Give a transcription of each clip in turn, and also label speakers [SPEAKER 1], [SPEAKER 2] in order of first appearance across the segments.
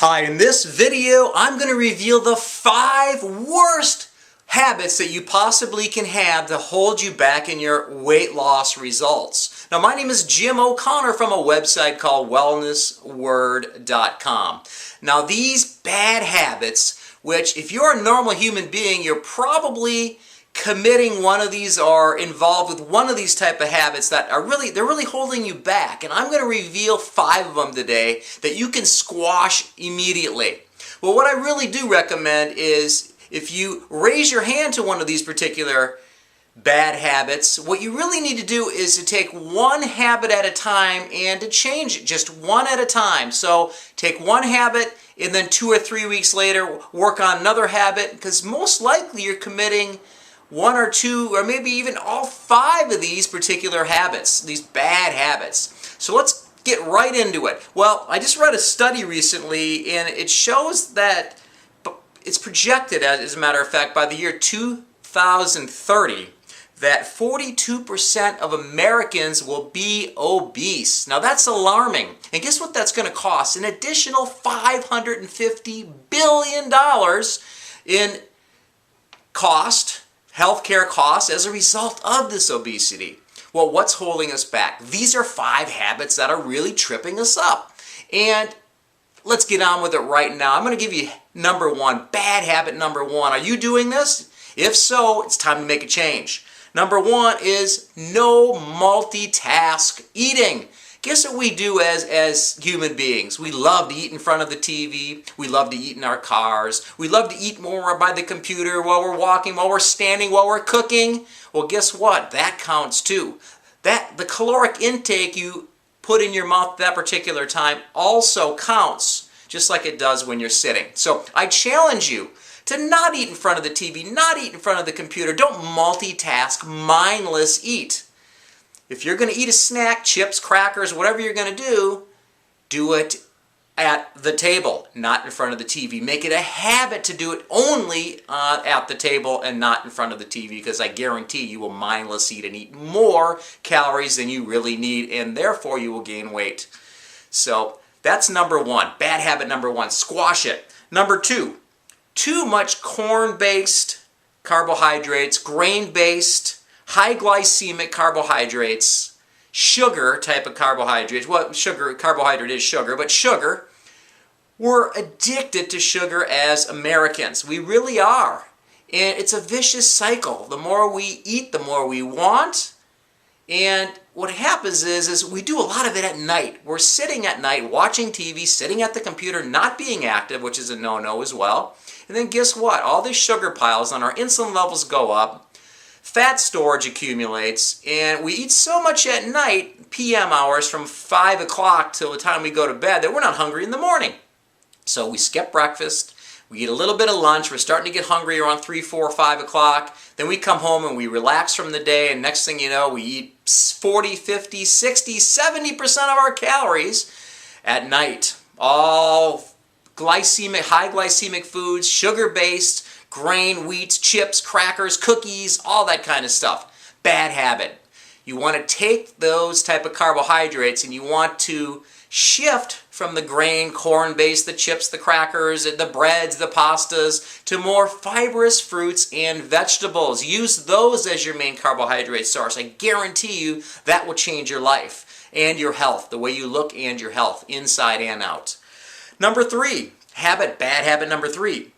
[SPEAKER 1] Hi, in this video, I'm going to reveal the 5 worst habits that you possibly can have to hold you back in your weight loss results. Now, my name is Jim O'Connor from a website called wellnessword.com. Now, these bad habits, which if you're a normal human being, you're probably committing one of these or involved with one of these type of habits that are really holding you back. And I'm going to reveal 5 of them today that you can squash immediately. Well, what I really do recommend is if you raise your hand to one of these particular bad habits, what you really need to do is to take one habit at a time and to change it just one at a time. So take one habit and then 2 or 3 weeks later work on another habit, because most likely you're committing 1 or 2 or maybe even all 5 of these particular habits, these bad habits. So let's get right into it. Well, I just read a study recently and it shows that it's projected, as a matter of fact, by the year 2030 that 42% of Americans will be obese. Now that's alarming. And guess what that's going to cost? An additional $550 billion in healthcare costs as a result of this obesity. Well, what's holding us back? These are 5 habits that are really tripping us up. And let's get on with it right now. I'm going to give you number 1, bad habit number 1. Are you doing this? If so, it's time to make a change. Number 1 is no multitask eating. Guess what we do as human beings? We love to eat in front of the TV. We love to eat in our cars. We love to eat more by the computer while we're walking, while we're standing, while we're cooking. Well, guess what? That counts too. The caloric intake you put in your mouth at that particular time also counts, just like it does when you're sitting. So I challenge you to not eat in front of the TV, not eat in front of the computer. Don't multitask, mindless eat. If you're going to eat a snack, chips, crackers, whatever you're going to do it at the table, not in front of the TV. Make it a habit to do it only at the table and not in front of the TV, because I guarantee you will mindless eat and eat more calories than you really need, and therefore you will gain weight. So that's number 1. Bad habit number 1. Squash it. Number 2, too much corn-based carbohydrates, grain-based, high glycemic carbohydrates, sugar type of carbohydrates. Well, carbohydrate is sugar, but sugar. We're addicted to sugar as Americans. We really are. And it's a vicious cycle. The more we eat, the more we want. And what happens is we do a lot of it at night. We're sitting at night, watching TV, sitting at the computer, not being active, which is a no-no as well. And then guess what? All these sugar piles on our insulin levels go up. Fat storage accumulates, and we eat so much at night, PM hours from 5 o'clock till the time we go to bed, that we're not hungry in the morning. So we skip breakfast, we eat a little bit of lunch, we're starting to get hungry around 3, 4, 5 o'clock, then we come home and we relax from the day, and next thing you know, we eat 40, 50, 60, 70% of our calories at night. All high glycemic foods, sugar-based, grain, wheat, chips, crackers, cookies, all that kind of stuff. Bad habit. You want to take those type of carbohydrates and you want to shift from the grain, corn-based, the chips, the crackers, the breads, the pastas, to more fibrous fruits and vegetables. Use those as your main carbohydrate source. I guarantee you that will change your life and your health, the way you look and your health, inside and out. Number 3, bad habit number 3.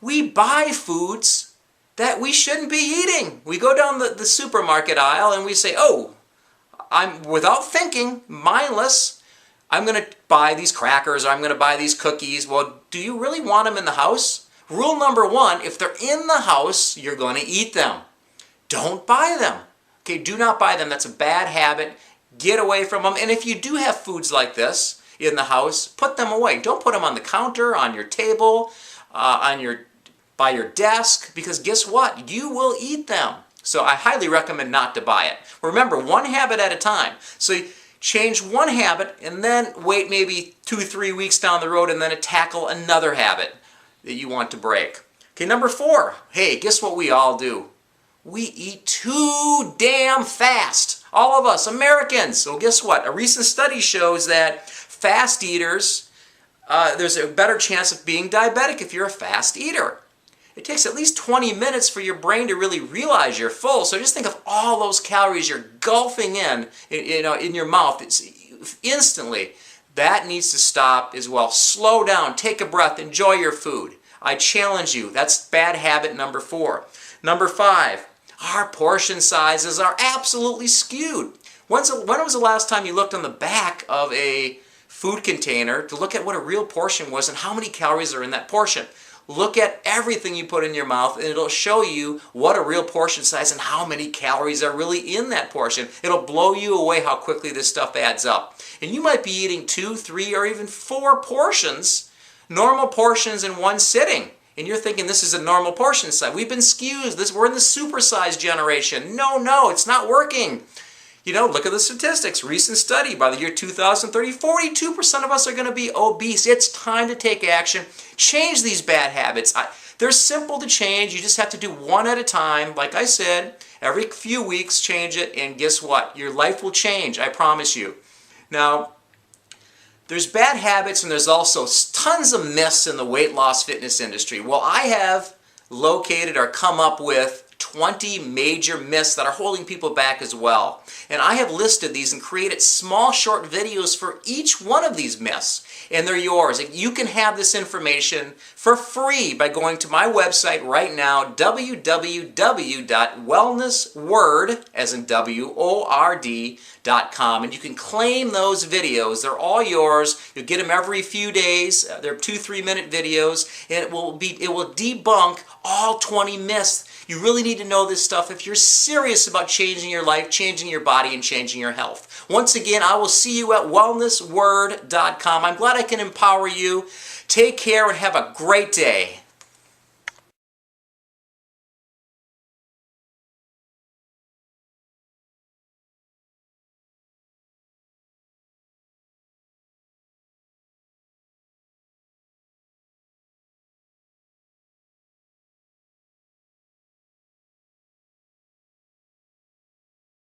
[SPEAKER 1] We buy foods that we shouldn't be eating. We go down the supermarket aisle and we say, oh, without thinking, mindless, I'm going to buy these crackers, or I'm going to buy these cookies. Well, do you really want them in the house? Rule number 1, if they're in the house, you're going to eat them. Don't buy them. Okay, do not buy them. That's a bad habit. Get away from them. And if you do have foods like this in the house, put them away. Don't put them on the counter, on your table, by your desk, because guess what? You will eat them. So I highly recommend not to buy it. Remember, 1 habit at a time. So change 1 habit and then wait maybe 2, 3 weeks down the road and then tackle another habit that you want to break. Okay, number 4. Hey, guess what we all do? We eat too damn fast. All of us, Americans. So guess what? A recent study shows that fast eaters there's a better chance of being diabetic if you're a fast eater. It takes at least 20 minutes for your brain to really realize you're full. So just think of all those calories you're gulping in your mouth. It's instantly. That needs to stop as well. Slow down, take a breath, enjoy your food. I challenge you. That's bad habit number 4. Number 5, our portion sizes are absolutely skewed. When was the last time you looked on the back of a food container to look at what a real portion was and how many calories are in that portion? Look at everything you put in your mouth and it'll show you what a real portion size and how many calories are really in that portion. It'll blow you away how quickly this stuff adds up. And you might be eating 2, 3, or even 4 portions, normal portions in one sitting. And you're thinking this is a normal portion size. We've been skewed. We're in the supersized generation. No, it's not working. Look at the statistics. Recent study, by the year 2030, 42% of us are going to be obese. It's time to take action. Change these bad habits. They're simple to change. You just have to do one at a time. Like I said, every few weeks change it, and guess what? Your life will change, I promise you. Now, there's bad habits and there's also tons of myths in the weight loss fitness industry. Well, I have located or come up with 20 major myths that are holding people back as well. And I have listed these and created small short videos for each one of these myths. And they're yours. You can have this information for free by going to my website right now, www.wellnessword, as in WORD.com. And you can claim those videos. They're all yours. You'll get them every few days. They're 2-3 minute videos. And it will debunk all 20 myths. You really need to know this stuff if you're serious about changing your life, changing your body, and changing your health. Once again, I will see you at wellnessword.com. I'm glad I can empower you. Take care and have a great day.